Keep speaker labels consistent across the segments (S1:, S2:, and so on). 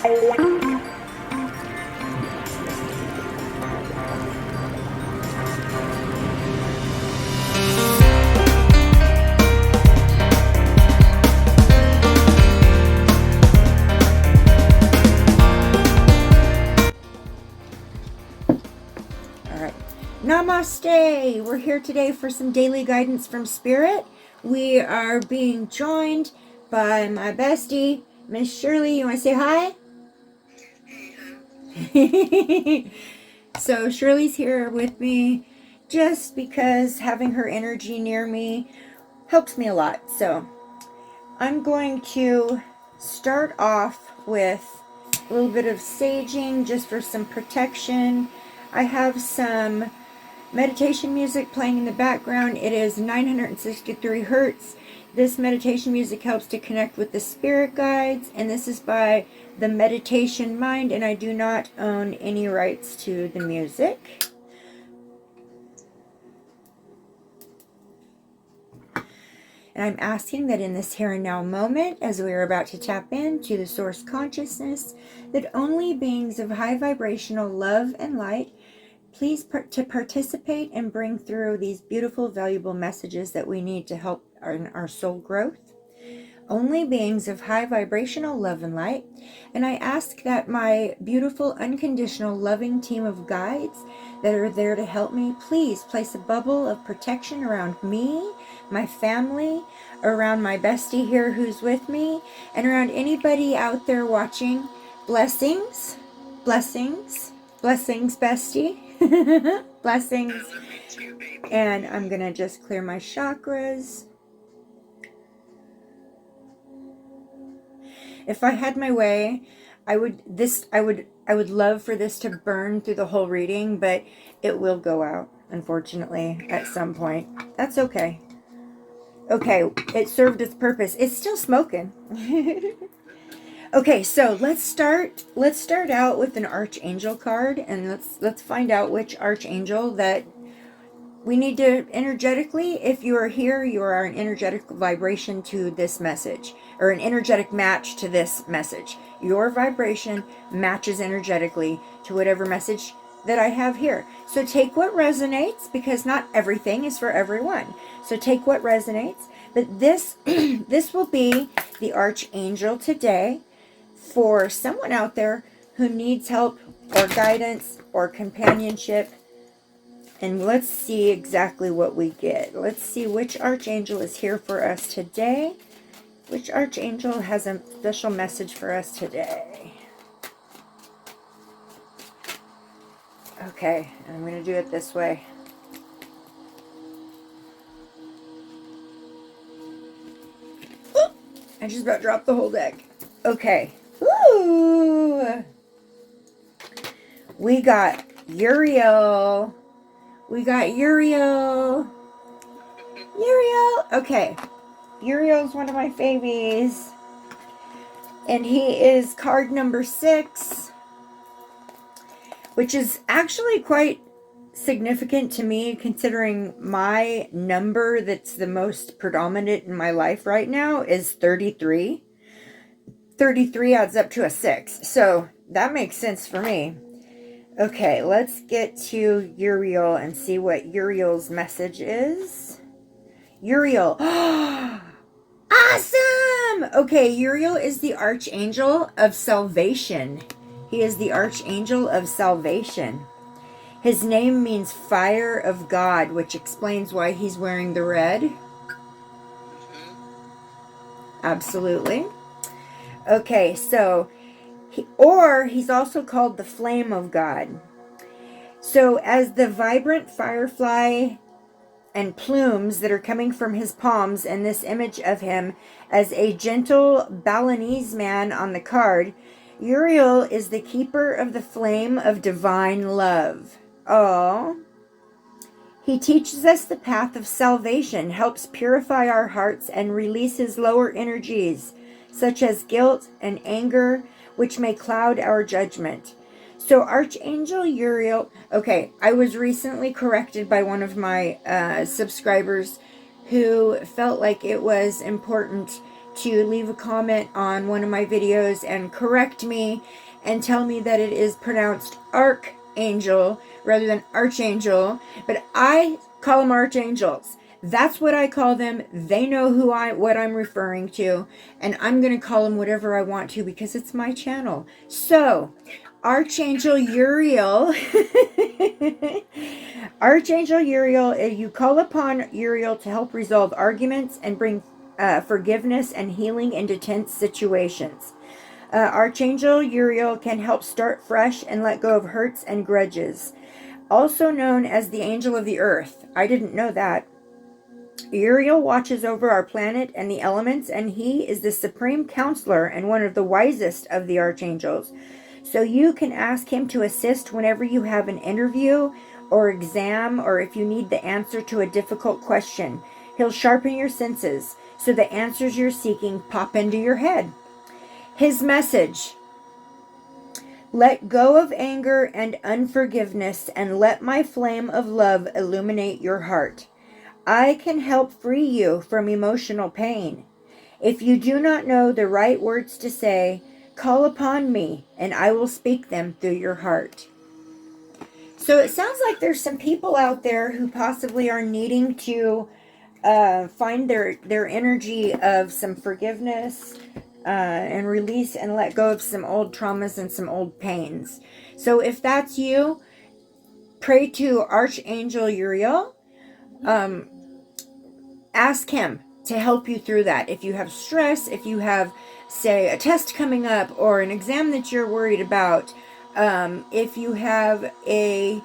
S1: Namaste! We're here today for some daily guidance from Spirit. We are being joined by my bestie, Miss Shirley. You want to say hi? So Shirley's here with me just because having her energy near me helps me a lot. So I'm going to start off with a little bit of saging just for some protection. I have some meditation music playing in the background. It is 963 hertz. This meditation music helps to connect with the spirit guides, and this is by the Meditation Mind, and I do not own any rights to the music. And I'm asking that in this here and now moment, as we are about to tap into the source consciousness, that only beings of high vibrational love and light please to participate and bring through these beautiful, valuable messages that we need to help our soul growth. Only beings of high vibrational love and light. And I ask that my beautiful, unconditional, loving team of guides that are there to help me, please place a bubble of protection around me, my family, around my bestie here who's with me, and around anybody out there watching. Blessings, blessings, blessings, bestie. Blessings. And I'm gonna just clear my chakras. If I had my way, I would love for this to burn through the whole reading, but it will go out, unfortunately, at some point. That's okay. Okay, it served its purpose. It's still smoking. Okay, so let's start out with an archangel card, and let's find out which archangel that we need to energetically. If you are here, you are an energetic vibration to this message, or an energetic match to this message. Your vibration matches energetically to whatever message that I have here. So take what resonates, because not everything is for everyone. So take what resonates. But this this will be the archangel today for someone out there who needs help or guidance or companionship. And let's see exactly what we get. Let's see which archangel is here for us today. Which archangel has a special message for us today? Okay, I'm going to do it this way. Ooh, I just about dropped the whole deck. Okay. Ooh. We got Uriel. We got Uriel. Uriel. Okay. Uriel's one of my favies. And he is card number 6. Which is actually quite significant to me, considering my number that's the most predominant in my life right now is 33. 33 adds up to a 6. So that makes sense for me. Okay, let's get to Uriel and see what Uriel's message is. Uriel. Awesome! Okay, Uriel is the archangel of salvation. He is the archangel of salvation. His name means fire of God, which explains why he's wearing the red. Absolutely. Okay, so he's also called the flame of God. So as the vibrant firefly and plumes that are coming from his palms, and this image of him as a gentle Balinese man on the card, Uriel is the keeper of the flame of divine love. Oh. He teaches us the path of salvation, helps purify our hearts, and releases lower energies, such as guilt and anger, which may cloud our judgment. So Archangel Uriel, okay, I was recently corrected by one of my subscribers who felt like it was important to leave a comment on one of my videos and correct me and tell me that it is pronounced archangel rather than archangel, but I call them archangels. That's what I call them. They know what I'm referring to, and I'm going to call them whatever I want to because it's my channel. So, Archangel Uriel, Archangel Uriel, you call upon Uriel to help resolve arguments and bring forgiveness and healing into tense situations. Archangel Uriel can help start fresh and let go of hurts and grudges. Also known as the Angel of the Earth. I didn't know that. Uriel watches over our planet and the elements, and he is the supreme counselor and one of the wisest of the archangels. So you can ask him to assist whenever you have an interview or exam, or if you need the answer to a difficult question. He'll sharpen your senses so the answers you're seeking pop into your head. His message: let go of anger and unforgiveness and let my flame of love illuminate your heart. I can help free you from emotional pain. If you do not know the right words to say, call upon me and I will speak them through your heart. So it sounds like there's some people out there who possibly are needing to find their energy of some forgiveness and release and let go of some old traumas and some old pains. So if that's you, pray to Archangel Uriel. Ask him to help you through that. If you have stress, if you have, say, a test coming up or an exam that you're worried about, if you have an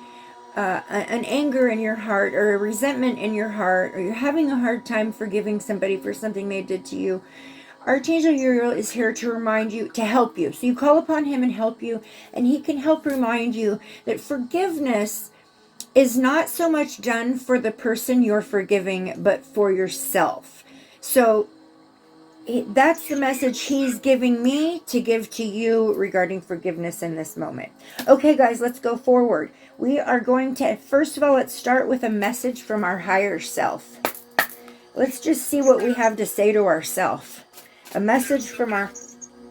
S1: anger in your heart or a resentment in your heart, or you're having a hard time forgiving somebody for something they did to you, Archangel Uriel is here to remind you, to help you. So you call upon him and help you, and he can help remind you that forgiveness is not so much done for the person you're forgiving, but for yourself. So that's the message he's giving me to give to you regarding forgiveness in this moment. Okay, guys, let's go forward. We are going to, first of all, let's start with a message from our higher self. Let's just see what we have to say to ourselves. A message from our...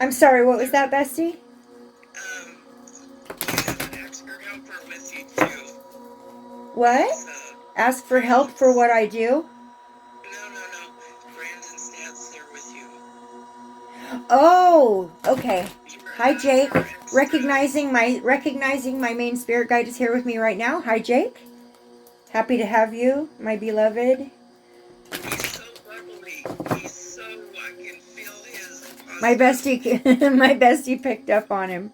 S1: I'm sorry, what was that, Bestie? What? Ask for help for what I do?
S2: No. Brandon's dad's there with you.
S1: Oh, okay. Hi, Jake. Recognizing my main spirit guide is here with me right now. Hi, Jake. Happy to have you, my beloved.
S2: He's so bubbly. I can feel his...
S1: My bestie picked up on him.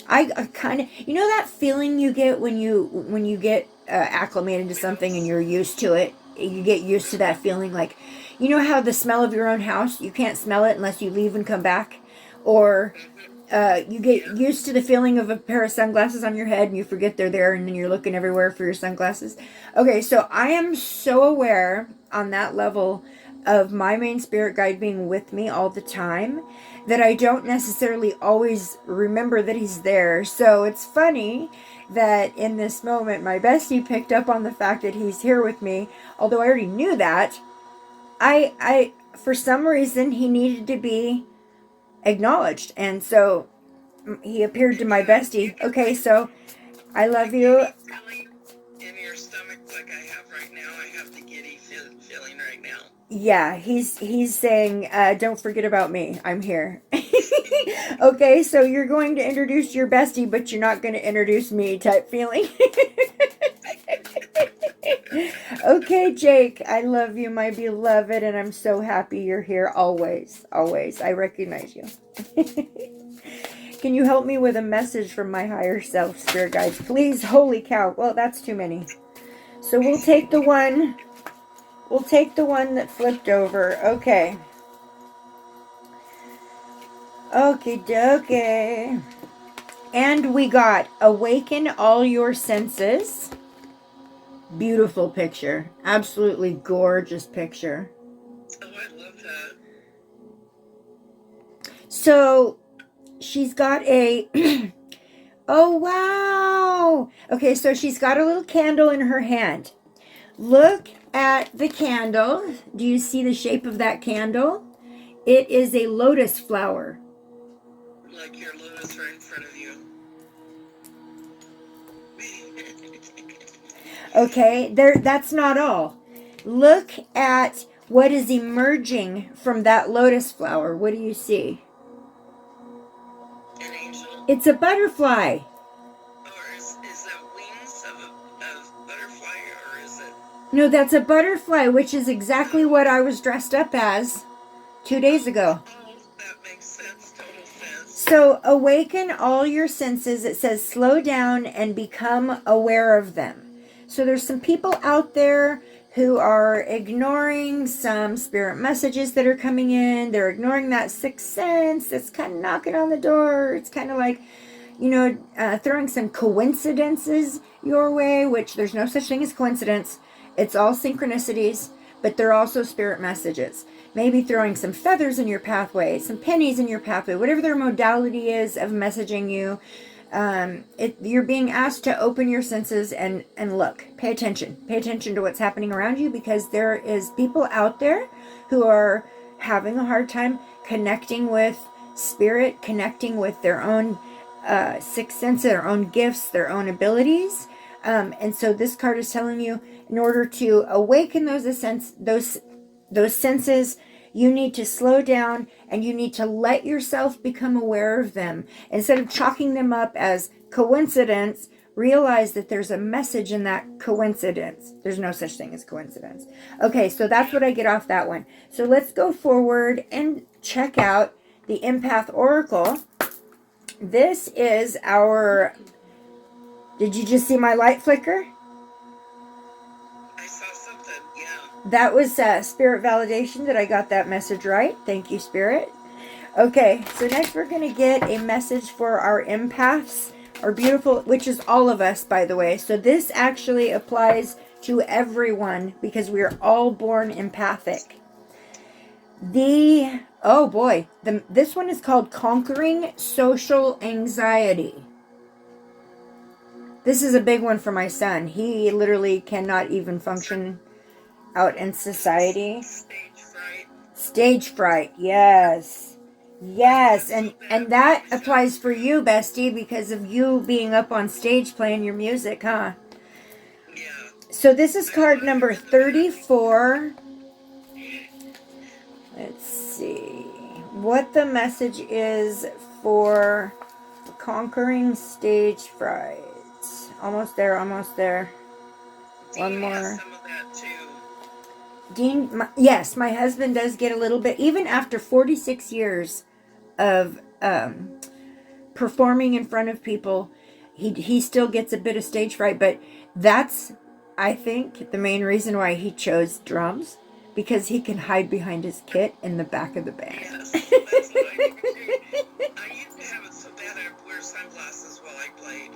S1: I kind of, you know that feeling you get when you get acclimated to something and you're used to it. You get used to that feeling, like, you know how the smell of your own house, you can't smell it unless you leave and come back, or you get used to the feeling of a pair of sunglasses on your head and you forget they're there and then you're looking everywhere for your sunglasses. Okay, so I am so aware on that level of my main spirit guide being with me all the time that I don't necessarily always remember that he's there. So it's funny that in this moment my bestie picked up on the fact that he's here with me, although I already knew that. I for some reason he needed to be acknowledged, and so he appeared to my bestie. Okay, so I love you.
S2: In your stomach like I have right now. I have the giddy feeling right now.
S1: Yeah, he's saying, don't forget about me. I'm here. Okay, so you're going to introduce your bestie, but you're not going to introduce me type feeling. Okay, Jake, I love you, my beloved, and I'm so happy you're here always. Always. I recognize you. Can you help me with a message from my higher self, spirit guides? Please, holy cow. Well, that's too many. So we'll take the one that flipped over. Okay. Okie dokie. And we got awaken all your senses. Beautiful picture. Absolutely gorgeous picture.
S2: Oh, I love that.
S1: So she's got a... Oh, wow. Okay, so she's got a little candle in her hand. Look at the candle. Do you see the shape of that candle? It is a lotus flower.
S2: Like your lotus right in front of you.
S1: Okay, that's not all. Look at what is emerging from that lotus flower. What do you see?
S2: An angel?
S1: It's a butterfly.
S2: Or is that wings of butterfly, or is it?
S1: No, that's a butterfly, which is exactly what I was dressed up as 2 days ago.
S2: Oh, that makes sense. Total sense.
S1: So awaken all your senses. It says slow down and become aware of them. So there's some people out there who are ignoring some spirit messages that are coming in. They're ignoring that sixth sense that's kind of knocking on the door. It's kind of like, throwing some coincidences your way, which there's no such thing as coincidence. It's all synchronicities, but they're also spirit messages. Maybe throwing some feathers in your pathway, some pennies in your pathway, whatever their modality is of messaging you. You're being asked to open your senses and look. Pay attention. Pay attention to what's happening around you, because there is people out there who are having a hard time connecting with spirit, connecting with their own sixth sense, their own gifts, their own abilities. And so this card is telling you, in order to awaken those senses, you need to slow down and you need to let yourself become aware of them. Instead of chalking them up as coincidence, realize that there's a message in that coincidence. There's no such thing as coincidence. Okay, so that's what I get off that one. So let's go forward and check out the Empath Oracle. This is our... Did you just see my light flicker?
S2: I saw something, yeah.
S1: That was Spirit validation that I got that message right. Thank you, Spirit. Okay, so next we're going to get a message for our empaths, our beautiful, which is all of us, by the way. So this actually applies to everyone because we are all born empathic. Oh boy, this one is called Conquering Social Anxiety. This is a big one for my son. He literally cannot even function out in society. Stage fright, yes. Yes, and that applies for you, bestie, because of you being up on stage playing your music, huh?
S2: Yeah.
S1: So this is card number 34. Let's see what the message is for conquering stage fright. Almost there, almost there. One more.
S2: Has some of that too.
S1: Dean, yes, my husband does get a little bit, even after 46 years of performing in front of people, he still gets a bit of stage fright, but that's, I think, the main reason why he chose drums, because he can hide behind his kit in the back of the band.
S2: Yes, that's what I do. I used to have it so bad I'd wear sunglasses while I played.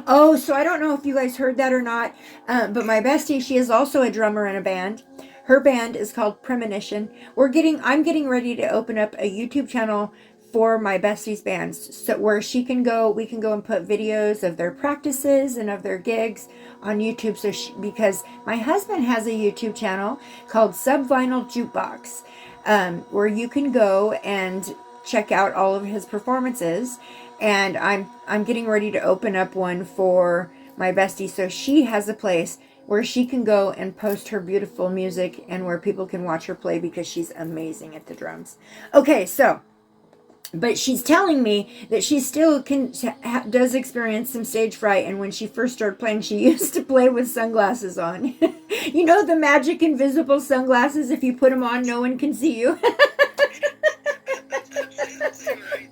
S1: Oh, so I don't know if you guys heard that or not, but my bestie, she is also a drummer in a band. Her band is called Premonition. I'm getting ready to open up a YouTube channel for my bestie's bands, so where we can go and put videos of their practices and of their gigs on YouTube. Because my husband has a YouTube channel called Subvinyl Jukebox, where you can go and check out all of his performances. And I'm getting ready to open up one for my bestie, so she has a place where she can go and post her beautiful music and where people can watch her play, because she's amazing at the drums. Okay, so, but she's telling me that she still does experience some stage fright, and when she first started playing, she used to play with sunglasses on. You know, the magic invisible sunglasses, if you put them on, no one can see you.
S2: Right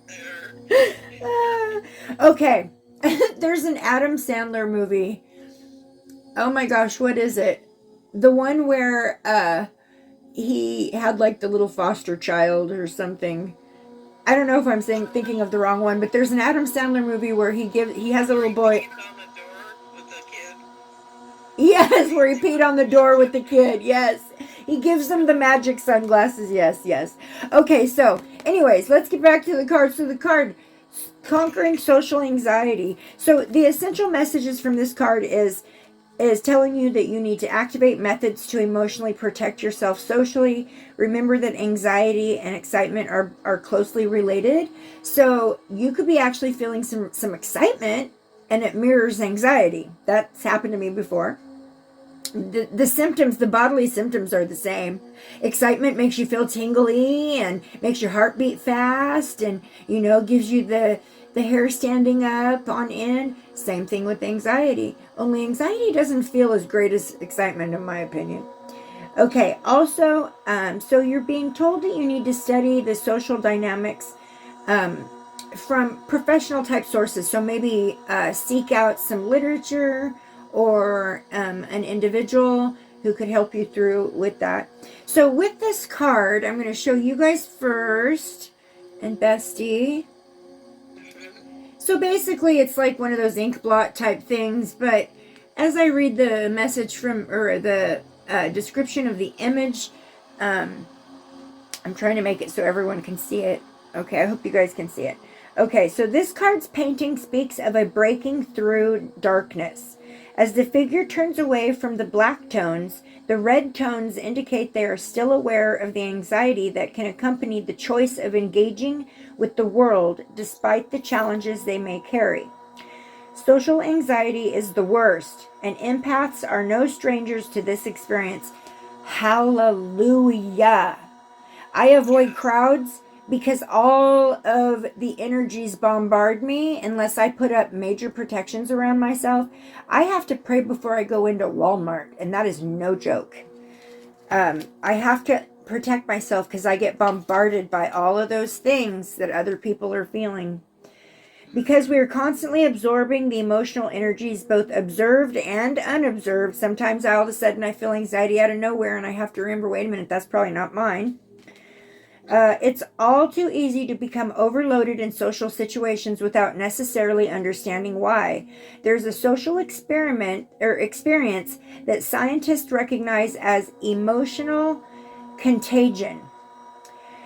S2: there.
S1: Okay, there's an Adam Sandler movie. Oh my gosh, what is it? The one where he had like the little foster child or something. I don't know if I'm thinking of the wrong one, but there's an Adam Sandler movie where he has a little boy. Yes, where he peed on the door with the kid. Yes. He gives them the magic sunglasses. Yes, yes. Okay, so anyways, let's get back to the card. So the card, Conquering Social Anxiety. So the essential messages from this card is is telling you that you need to activate methods to emotionally protect yourself socially. Remember that anxiety and excitement are closely related. So you could be actually feeling some excitement and it mirrors anxiety. That's happened to me before. The symptoms, the bodily symptoms are the same. Excitement makes you feel tingly and makes your heart beat fast and, gives you the hair standing up on end. Same thing with anxiety. Only anxiety doesn't feel as great as excitement, in my opinion. Okay, also, so you're being told that you need to study the social dynamics from professional type sources. So maybe seek out some literature or an individual who could help you through with that. So with this card, I'm going to show you guys first, and Bestie. So basically it's like one of those ink blot type things, but as I read the message or the description of the image, I'm trying to make it so everyone can see it. Okay, I hope you guys can see it. Okay, so this card's painting speaks of a breaking through darkness. As the figure turns away from the black tones, the red tones indicate they are still aware of the anxiety that can accompany the choice of engaging with the world despite the challenges they may carry. Social anxiety is the worst, and empaths are no strangers to this experience. Hallelujah! I avoid crowds because all of the energies bombard me unless I put up major protections around myself. I have to pray before I go into Walmart, and that is no joke. I have to protect myself because I get bombarded by all of those things that other people are feeling. Because we are constantly absorbing the emotional energies, both observed and unobserved, sometimes all of a sudden I feel anxiety out of nowhere and I have to remember, wait a minute, that's probably not mine. It's all too easy to become overloaded in social situations without necessarily understanding why. There's a social experience that scientists recognize as emotional contagion.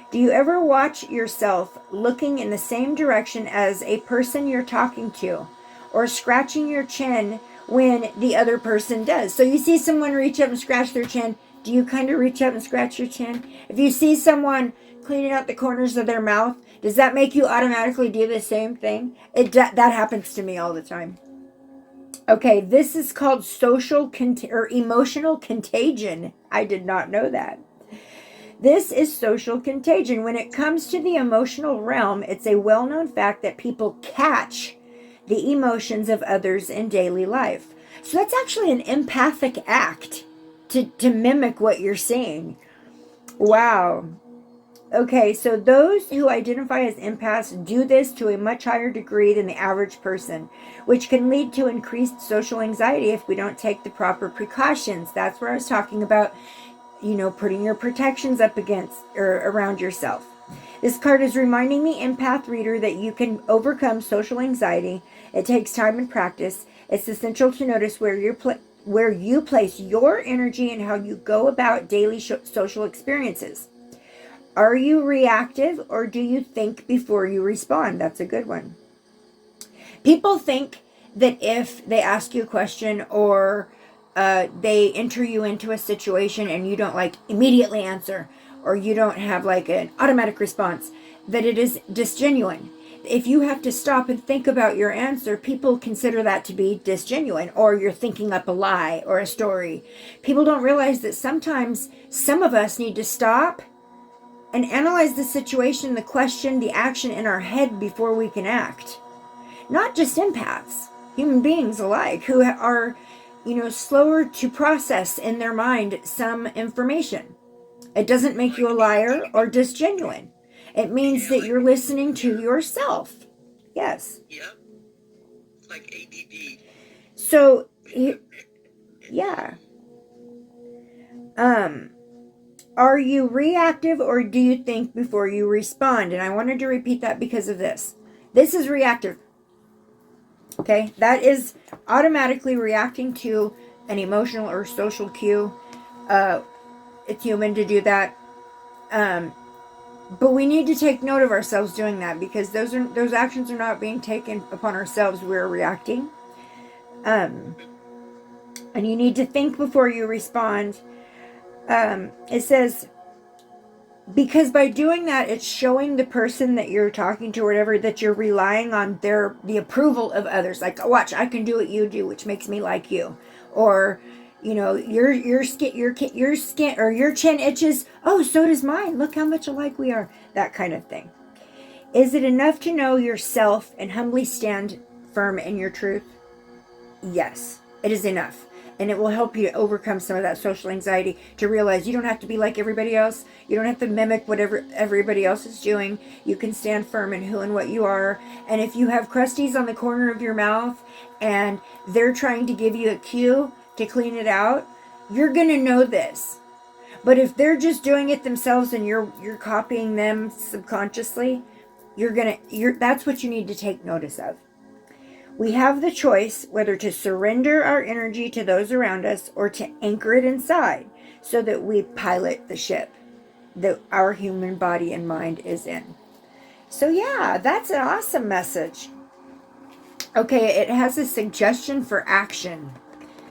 S1: Do you ever watch yourself looking in the same direction as a person you're talking to, or scratching your chin when the other person does? So you see someone reach up and scratch their chin. Do you kind of reach up and scratch your chin? If you see someone cleaning out the corners of their mouth, does that make you automatically do the same thing? That happens to me all the time. Okay, this is called emotional contagion. I did not know that. This is social contagion. When it comes to the emotional realm, it's a well-known fact that people catch the emotions of others in daily life. So that's actually an empathic act to mimic what you're seeing. Wow. Okay, so those who identify as empaths do this to a much higher degree than the average person, which can lead to increased social anxiety if we don't take the proper precautions. That's where I was talking about, putting your protections up against or around yourself. This card is reminding the empath reader that you can overcome social anxiety. It takes time and practice. It's essential to notice where you place your energy and how you go about daily social experiences. Are you reactive or do you think before you respond? That's a good one. People think that if they ask you a question or they enter you into a situation and you don't immediately answer, or you don't have an automatic response, that it is disgenuine. If you have to stop and think about your answer, people consider that to be disgenuine, or you're thinking up a lie or a story. People don't realize that sometimes some of us need to stop and analyze the situation, the question, the action in our head before we can act. Not just empaths, human beings alike, who are, slower to process in their mind some information. It doesn't make you a liar or disgenuine. It means that you're listening to yourself. Yes.
S2: Yep. Like ADD.
S1: So, yeah. Are you reactive or do you think before you respond? And I wanted to repeat that because of this. This is reactive. Okay? That is automatically reacting to an emotional or social cue. It's human to do that. But we need to take note of ourselves doing that, because those actions are not being taken upon ourselves. We're reacting. And you need to think before you respond. It says, because by doing that, it's showing the person that you're talking to or whatever that you're relying on the approval of others. Like, oh, watch, I can do what you do, which makes me like you. Or, your skin or your chin itches. Oh, so does mine. Look how much alike we are. That kind of thing. Is it enough to know yourself and humbly stand firm in your truth? Yes, it is enough. And it will help you to overcome some of that social anxiety, to realize you don't have to be like everybody else. You don't have to mimic whatever everybody else is doing. You can stand firm in who and what you are. And if you have crusties on the corner of your mouth and they're trying to give you a cue to clean it out, you're going to know this. But if they're just doing it themselves and you're copying them subconsciously, that's what you need to take notice of. We have the choice whether to surrender our energy to those around us or to anchor it inside so that we pilot the ship that our human body and mind is in. So yeah, that's an awesome message. Okay, it has a suggestion for action.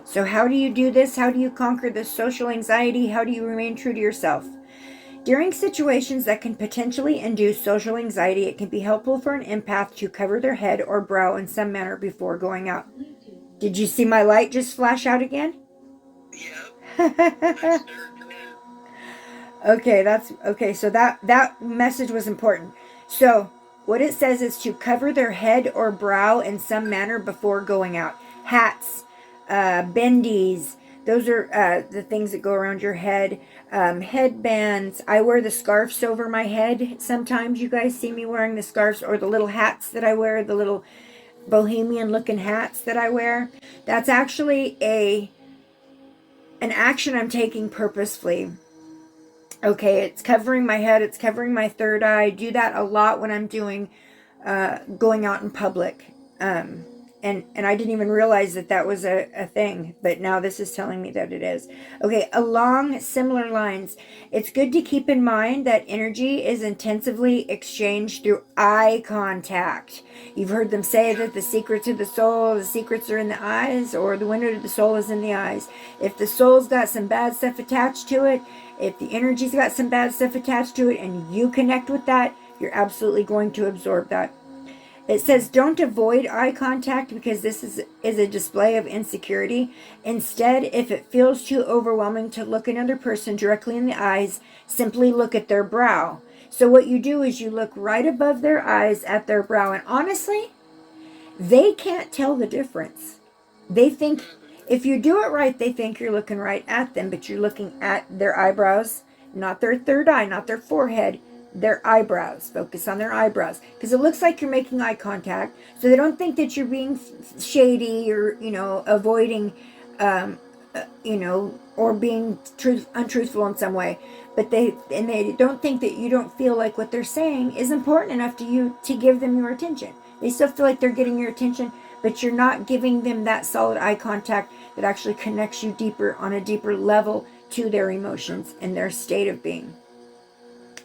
S1: So how do you do this? How do you conquer this social anxiety? How do you remain true to yourself? During situations that can potentially induce social anxiety, it can be helpful for an empath to cover their head or brow in some manner before going out. Did you see my light just flash out again?
S2: Yep.
S1: Okay, so that message was important. So what it says is to cover their head or brow in some manner before going out. Hats, bendies, those are the things that go around your head. Headbands. I wear the scarves over my head. Sometimes you guys see me wearing the scarves, or the little hats that I wear, the little bohemian looking hats that I wear. That's actually an action I'm taking purposefully. Okay, it's covering my head, it's covering my third eye. I do that a lot when I'm doing going out in public. And I didn't even realize that was a thing, but now this is telling me that it is. Okay, along similar lines, it's good to keep in mind that energy is intensively exchanged through eye contact. You've heard them say that the secrets of the soul, the secrets are in the eyes, or the window to the soul is in the eyes. If the soul's got some bad stuff attached to it, if the energy's got some bad stuff attached to it, and you connect with that, you're absolutely going to absorb that. It says don't avoid eye contact because this is a display of insecurity. Instead, if it feels too overwhelming to look another person directly in the eyes, simply look at their brow. So what you do is you look right above their eyes at their brow. And honestly, they can't tell the difference. They think, if you do it right, they think you're looking right at them, but you're looking at their eyebrows, not their third eye, not their forehead. Their eyebrows. Focus on their eyebrows, because it looks like you're making eye contact, so they don't think that you're being shady or avoiding or being untruthful in some way. But they don't think that you don't feel like what they're saying is important enough to you to give them your attention. They still feel like they're getting your attention, but you're not giving them that solid eye contact that actually connects you deeper, on a deeper level, to their emotions and their state of being.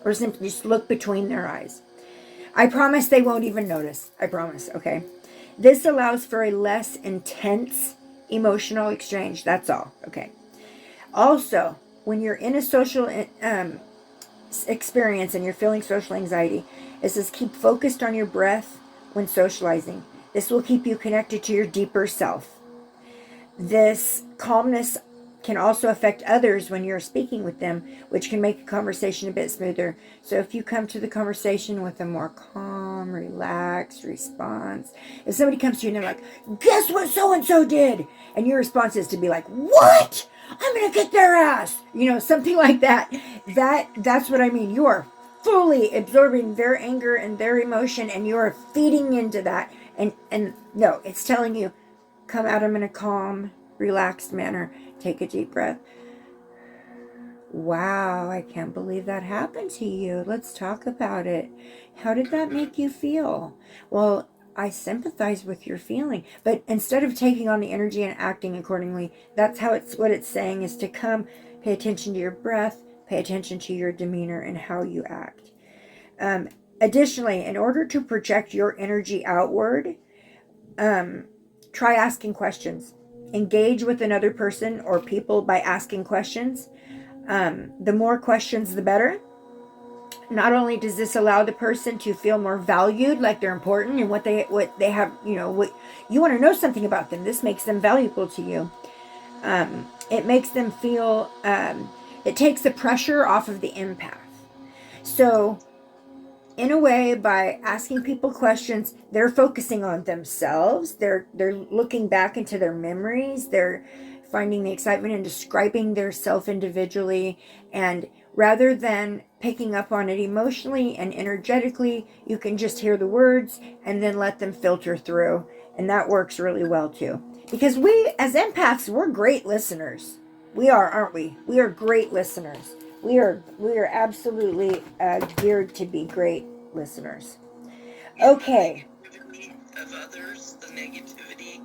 S1: Or simply just look between their eyes. I promise they won't even notice. I promise, okay? This allows for a less intense emotional exchange. That's all, okay? Also, when you're in a social experience and you're feeling social anxiety, it says keep focused on your breath when socializing. This will keep you connected to your deeper self. This calmness can also affect others when you're speaking with them, which can make a conversation a bit smoother. So if you come to the conversation with a more calm, relaxed response, if somebody comes to you and they're like, guess what so-and-so did? And your response is to be like, what? I'm going to kick their ass. Something like that. That's what I mean. You are fully absorbing their anger and their emotion, and you are feeding into that. And no, it's telling you, come at them in a calm, relaxed manner. Take a deep breath. Wow, I can't believe that happened to you. Let's talk about it. How did that make you feel? Well, I sympathize with your feeling. But instead of taking on the energy and acting accordingly, that's what it's saying is to come, pay attention to your breath, pay attention to your demeanor and how you act. Additionally, in order to project your energy outward, try asking questions. engage with another person or people by asking questions. The more questions, the better. Not only does this allow the person to feel more valued, like they're important, and what they have, what you want to know something about them. This makes them valuable to you. It makes them feel. It takes the pressure off of the empath. So, in a way, by asking people questions, they're focusing on themselves. They're looking back into their memories. They're finding the excitement in describing their self individually, and rather than picking up on it emotionally and energetically, you can just hear the words and then let them filter through. And that works really well too. Because we, as empaths, we're great listeners. We are, aren't we? We are great listeners. We are absolutely geared to be great listeners. Okay.
S2: Of others, the negativity,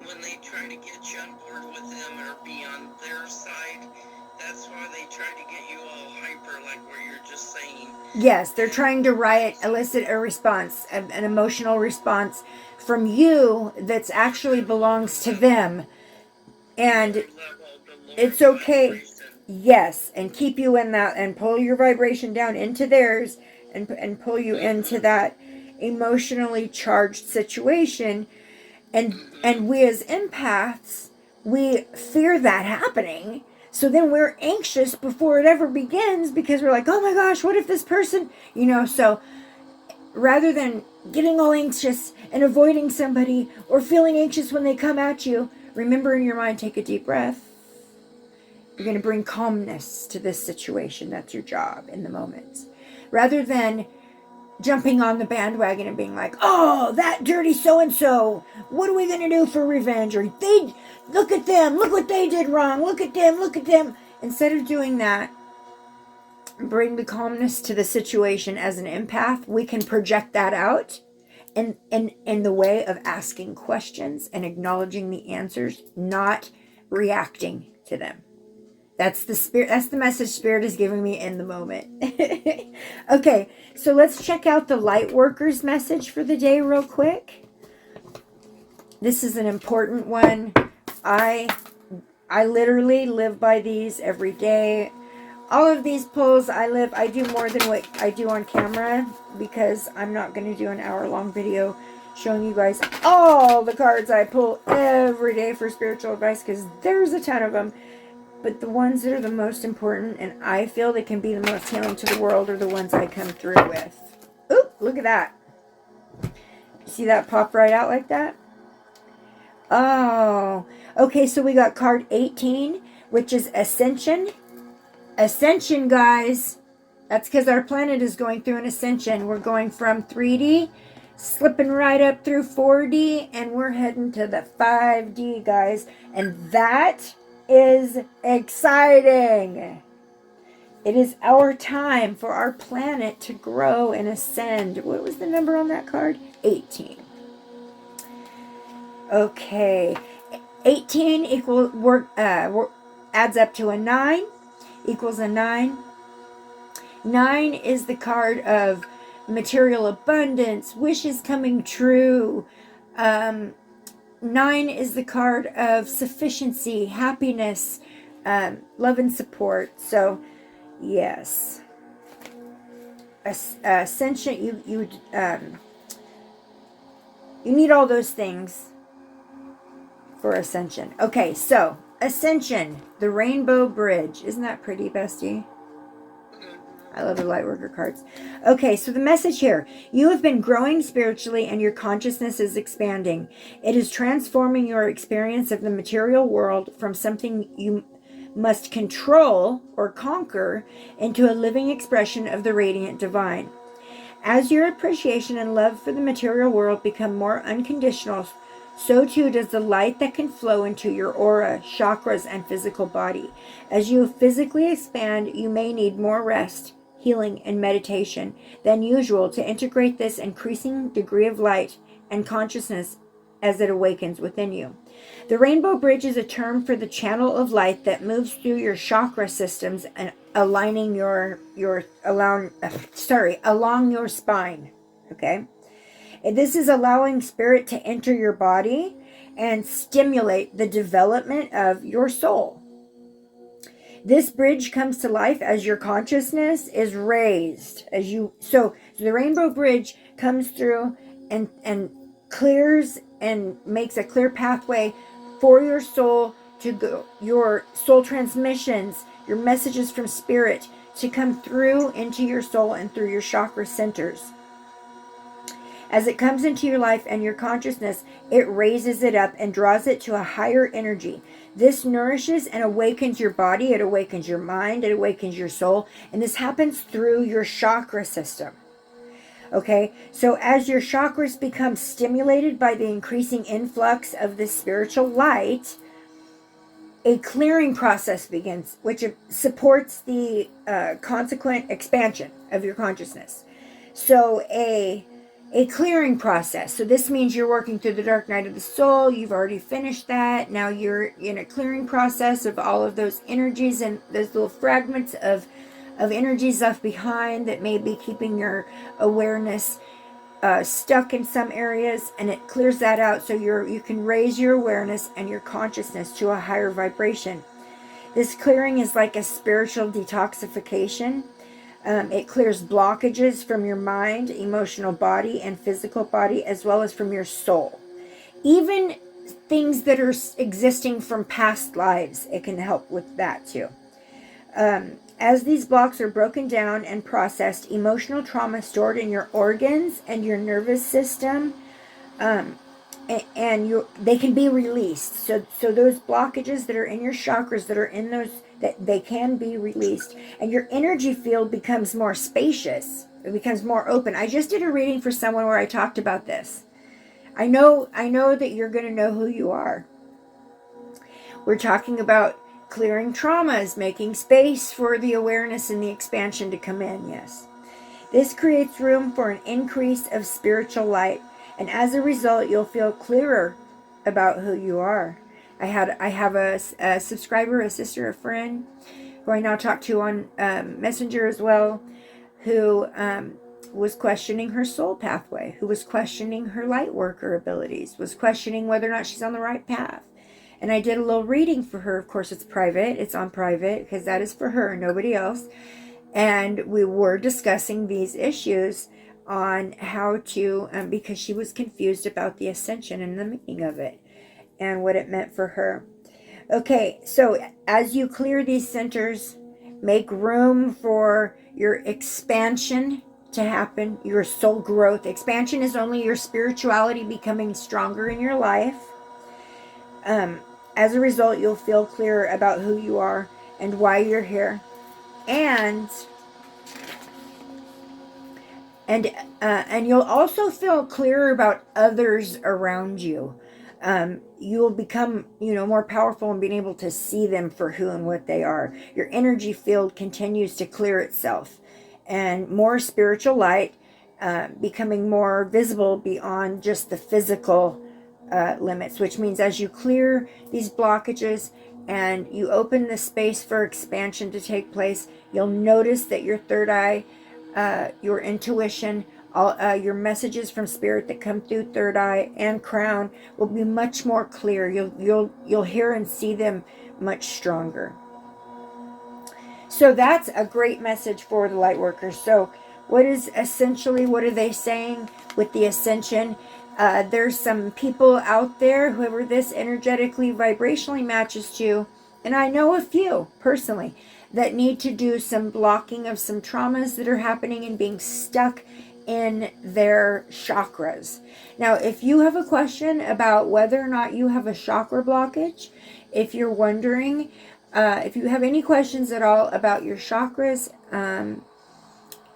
S2: when they try to get you on board with them or be on their side, that's why they try to get you all hyper, like where you're just saying.
S1: Yes, they're trying to elicit a response, an emotional response from you that's actually belongs to them. And it's okay. Yes, and keep you in that and pull your vibration down into theirs and pull you into that emotionally charged situation. And we as empaths, we fear that happening. So then we're anxious before it ever begins because we're like, oh my gosh, what if this person, so rather than getting all anxious and avoiding somebody or feeling anxious when they come at you, remember in your mind, take a deep breath. You're going to bring calmness to this situation. That's your job in the moment. Rather than jumping on the bandwagon and being like, oh, that dirty so-and-so, what are we going to do for revenge? Or they, look at them, look what they did wrong, look at them. Instead of doing that, bring the calmness to the situation. As an empath, we can project that out in the way of asking questions and acknowledging the answers, not reacting to them. That's the spirit. That's the message Spirit is giving me in the moment. Okay, so let's check out the Lightworkers message for the day real quick. This is an important one. I literally live by these every day. All of these pulls, I do more than what I do on camera because I'm not going to do an hour-long video showing you guys all the cards I pull every day for spiritual advice because there's a ton of them. But the ones that are the most important and I feel they can be the most healing to the world are the ones I come through with. Ooh, look at that. See that pop right out like that? Oh, okay, so we got card 18, which is Ascension. Ascension, guys. That's because our planet is going through an ascension. We're going from 3D, slipping right up through 4D, and we're heading to the 5D, guys. And that is exciting. It is our time for our planet to grow and ascend. What was the number on that card? 18. Okay. 18 adds up to a 9. Equals a 9. 9 is the card of material abundance, wishes coming true. 9 is the card of sufficiency, happiness, love and support. So, yes, ascension. You need all those things for ascension. Okay, so Ascension, the Rainbow Bridge. Isn't that pretty, bestie? I love the Lightworker cards. Okay, so the message here. You have been growing spiritually and your consciousness is expanding. It is transforming your experience of the material world from something you must control or conquer into a living expression of the radiant divine. As your appreciation and love for the material world become more unconditional, so too does the light that can flow into your aura, chakras, and physical body. As you physically expand, you may need more rest, healing, and meditation than usual to integrate this increasing degree of light and consciousness as it awakens within you. The Rainbow Bridge is a term for the channel of light that moves through your chakra systems and aligning along your spine. Okay? And this is allowing spirit to enter your body and stimulate the development of your soul. This bridge comes to life as your consciousness is raised. So the rainbow bridge comes through and clears and makes a clear pathway for your soul to go, your soul transmissions, your messages from spirit to come through into your soul and through your chakra centers. As it comes into your life and your consciousness, it raises it up and draws it to a higher energy. This nourishes and awakens your body, it awakens your mind, it awakens your soul, and this happens through your chakra system. Okay, so as your chakras become stimulated by the increasing influx of this spiritual light, a clearing process begins, which supports the consequent expansion of your consciousness. So a clearing process. So this means you're working through the dark night of the soul. You've already finished that. Now you're in a clearing process of all of those energies and those little fragments of energies left behind that may be keeping your awareness stuck in some areas, and it clears that out so you can raise your awareness and your consciousness to a higher vibration. This clearing is like a spiritual detoxification. It clears blockages from your mind, emotional body, and physical body, as well as from your soul. Even things that are existing from past lives, it can help with that too. As these blocks are broken down and processed, emotional trauma stored in your organs and your nervous system, they can be released. So those blockages that are in your chakras, that are in those, that they can be released, and your energy field becomes more spacious. It becomes more open. I just did a reading for someone where I talked about this. I know that you're going to know who you are. We're talking about clearing traumas, making space for the awareness and the expansion to come in, yes. This creates room for an increase of spiritual light, and as a result, you'll feel clearer about who you are. I have a subscriber, a sister, a friend, who I now talk to on Messenger as well, who was questioning her soul pathway, who was questioning her light worker abilities, was questioning whether or not she's on the right path. And I did a little reading for her. Of course, it's private. It's on private because that is for her, nobody else. And we were discussing these issues on how to, because she was confused about the ascension and the meaning of it and what it meant for her. Okay, so as you clear these centers, make room for your expansion to happen, your soul growth. Expansion is only your spirituality becoming stronger in your life. As a result, you'll feel clearer about who you are and why you're here. And you'll also feel clearer about others around you. You'll become, more powerful in being able to see them for who and what they are. Your energy field continues to clear itself, and more spiritual light becoming more visible beyond just the physical limits, which means as you clear these blockages and you open the space for expansion to take place, you'll notice that your third eye, your intuition, all your messages from spirit that come through third eye and crown will be much more clear. You'll hear and see them much stronger. So that's a great message for the light workers. So what are they saying with the ascension? There's some people out there, whoever this energetically, vibrationally matches to, and I know a few personally, that need to do some blocking of some traumas that are happening and being stuck in their chakras. Now, if you have a question about whether or not you have a chakra blockage, if you're wondering, if you have any questions at all about your chakras,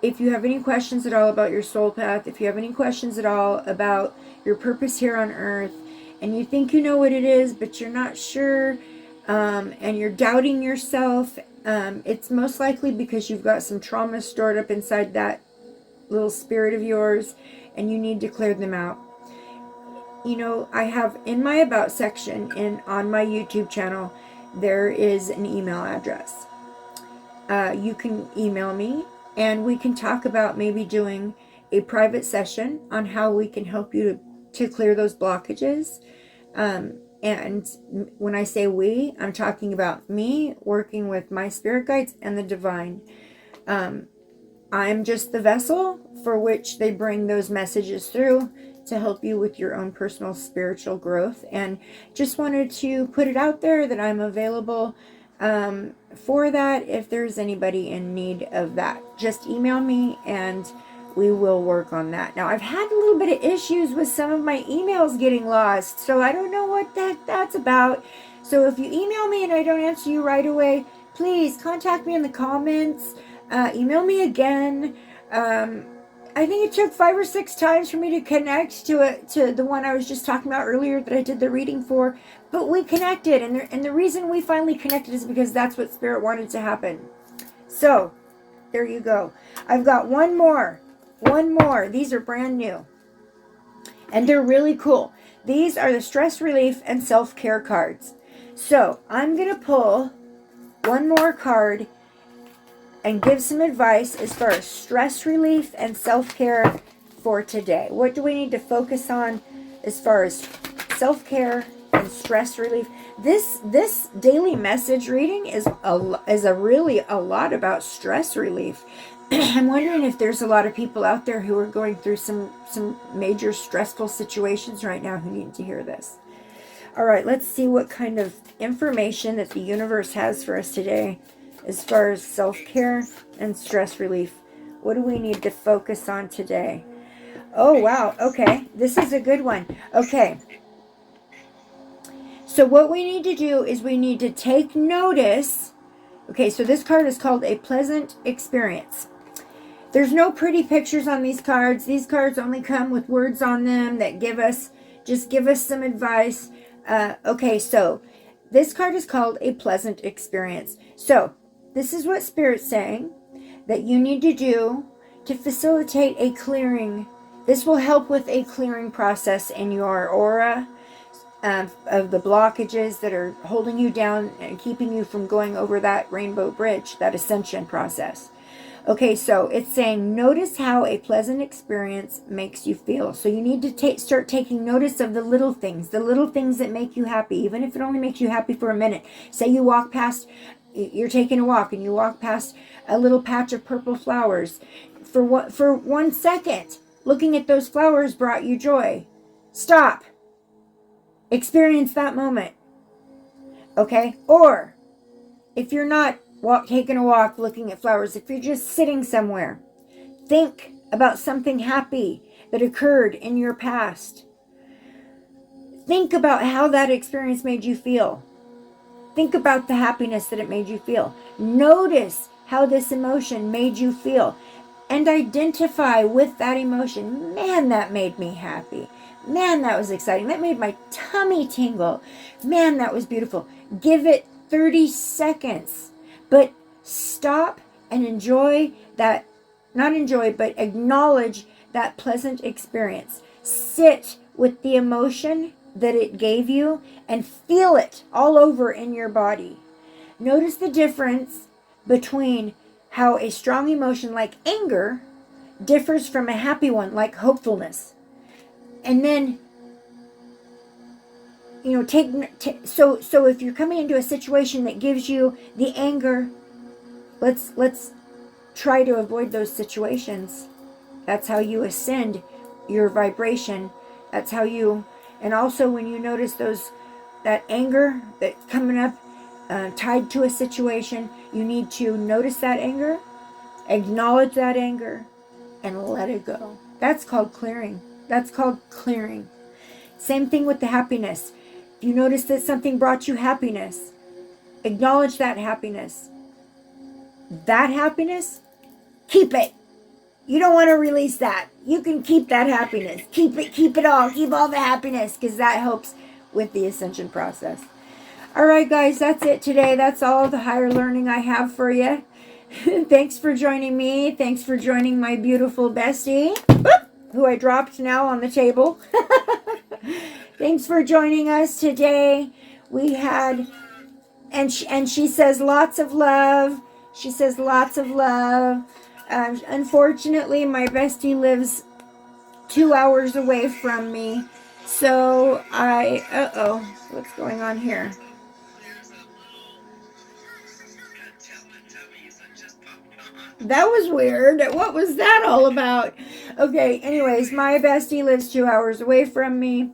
S1: if you have any questions at all about your soul path, if you have any questions at all about your purpose here on earth, and you think you know what it is, but you're not sure, and you're doubting yourself, it's most likely because you've got some trauma stored up inside that little spirit of yours, and you need to clear them out. I have in my About section on my YouTube channel, there is an email address. You can email me, and we can talk about maybe doing a private session on how we can help you to clear those blockages. And when I say we, I'm talking about me working with my spirit guides and the divine. I'm just the vessel for which they bring those messages through to help you with your own personal spiritual growth. And just wanted to put it out there that I'm available for that if there's anybody in need of that. Just email me and we will work on that. Now, I've had a little bit of issues with some of my emails getting lost, so I don't know what that's about. So if you email me and I don't answer you right away, please contact me in the comments. Email me again. I think it took 5 or 6 times for me to connect to the one I was just talking about earlier that I did the reading for, but we connected, and the reason we finally connected is because that's what Spirit wanted to happen. So there you go. I've got one more. These are brand new, and they're really cool. These are the stress relief and self-care cards. So I'm gonna pull one more card and give some advice as far as stress relief and self-care for today. What do we need to focus on as far as self-care and stress relief? This daily message reading is really a lot about stress relief. I'm wondering if there's a lot of people out there who are going through some major stressful situations right now who need to hear this. All right, let's see what kind of information that the universe has for us today as far as self-care and stress relief. What do we need to focus on today? Oh, wow. Okay. This is a good one. Okay. So what we need to do is we need to take notice. Okay, so this card is called A Pleasant Experience. There's no pretty pictures on these cards. These cards only come with words on them that give us some advice. Okay, so this card is called A Pleasant Experience. So this is what Spirit's saying that you need to do to facilitate a clearing. This will help with a clearing process in your aura of the blockages that are holding you down and keeping you from going over that rainbow bridge, that ascension process. Okay, so it's saying, notice how a pleasant experience makes you feel. So you need to start taking notice of the little things that make you happy, even if it only makes you happy for a minute. Say you walk past, you're taking a walk and you walk past a little patch of purple flowers. For 1 second, looking at those flowers brought you joy. Stop. Experience that moment. Okay? Or if you're not taking a walk looking at flowers, if you're just sitting somewhere, think about something happy that occurred in your past. Think about how that experience made you feel. Think about the happiness that it made you feel. Notice how this emotion made you feel and identify with that emotion. Man, that made me happy. Man, that was exciting. That made my tummy tingle. Man, that was beautiful. Give it 30 seconds. But stop and enjoy that, not enjoy, but acknowledge that pleasant experience. Sit with the emotion that it gave you and feel it all over in your body. Notice the difference between how a strong emotion like anger differs from a happy one like hopefulness. And then, you know, so if you're coming into a situation that gives you the anger, let's try to avoid those situations. That's how you ascend your vibration. That's how you, and also when you notice that anger that's coming up tied to a situation, you need to notice that anger, acknowledge that anger, and let it go. That's called clearing. Same thing with the happiness. If you notice that something brought you happiness, acknowledge that happiness. That happiness, keep it. You don't want to release that. You can keep that happiness. Keep it all. Keep all the happiness, because that helps with the ascension process. All right, guys, that's it today. That's all the higher learning I have for you. Thanks for joining me. Thanks for joining my beautiful bestie, who I dropped now on the table. Thanks for joining us today. We had, and she says lots of love. She says lots of love. Unfortunately, my bestie lives 2 hours away from me. So what's going on here?
S2: There's a little Teletubbies that just popped on.
S1: That was weird. What was that all about? Okay, anyways, my bestie lives 2 hours away from me.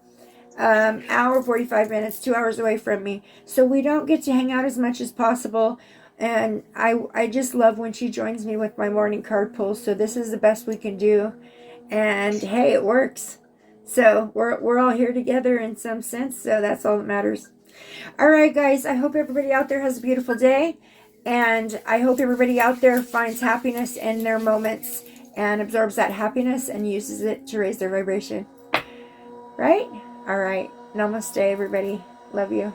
S1: Hour 45 minutes, 2 hours away from me. So we don't get to hang out as much as possible. And I just love when she joins me with my morning card pull. So this is the best we can do. And hey, it works. So we're all here together in some sense. So that's all that matters. All right, guys. I hope everybody out there has a beautiful day. And I hope everybody out there finds happiness in their moments and absorbs that happiness and uses it to raise their vibration. Right? All right. Namaste, everybody. Love you.